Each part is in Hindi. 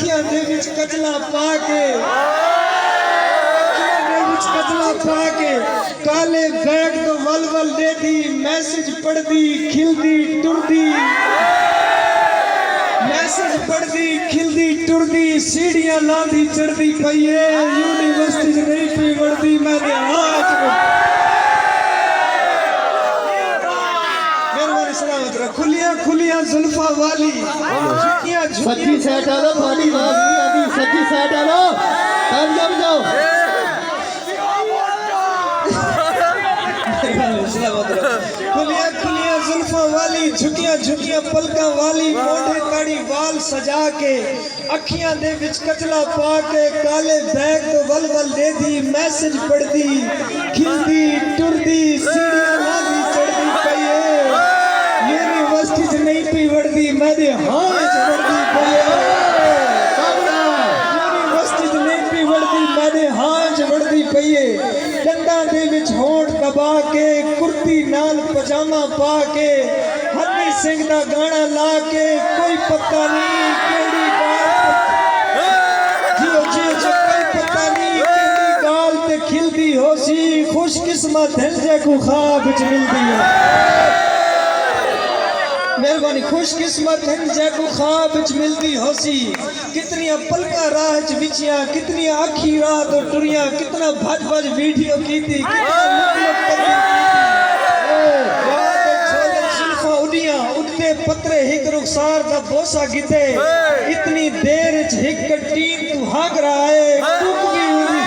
अखियां दे विच कजला पा के अखियां दे विच कजला पा के काले बैग तो वल वल देदी मैसेज पढ़दी खिलदी टुरदी मैसेज पढ़दी खिलदी टुरदी सीढ़ियां लांदी चढ़दी पई है यूनिवर्सिटी च नहीं पई वड़दी मैंने आज खुलिया खुलिया जुल्फा वाली सच्ची साइड डालो थोड़ी आवाज नहीं आती सच्ची साइड डालो तब जब जाओ खुलिया खुलिया जुल्फा वाली झुकिया झुकिया पलका वाली मोढ़े ताड़ी वाल सजा के अखियां दे विच कचला पा के काले बैग तो वल वल देदी मैसेज पढ़दी खिलदी टुरदी सीढ़ियां लांदी चढ़दी पई है यूनिवर्सिटी च नहीं पई वड़दी मैंने हां च वड़दी पई है यूनिवर्सिटी च नहीं पई वड़दी मैंने हां च वड़दी पई है डंडा दे विच होठ दबा के कुर्ती नाल पजामा पा के हनी सिंह दा गाना ला के कोई पता नहीं केड़ी गाल जियो जियो कोई पता नहीं केड़ी गाल ते खिलदी होसी खुशकिस्मत है जे को ख्वाब च मिलदी है मेहरबानी खुशकिस्मत हैं जैको ख्वाब च मिलदी होसी कितनी पलका राह च विचिया कितनी आखी रात और टुरिया कितना भज भज वीडियो कीती कितना लुक लुक करदी बात छोले जुल्फा उड़िया उठते पत्रे हिक रुखसार दा बोसा गिते इतनी देर च हिक टीम तू हाग रहा है कुक भी उड़ी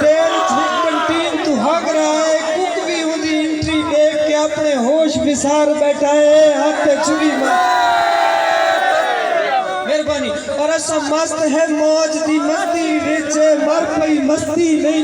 देर च हिक टीम तू हाग रहा है कुक भी उड़ी एंट्री देख के अपने होश विसार बैठा है हाथ चुरी मेहरबानी और ऐसा मस्त है मौज दी मस्ती विच मर पई मस्ती नहीं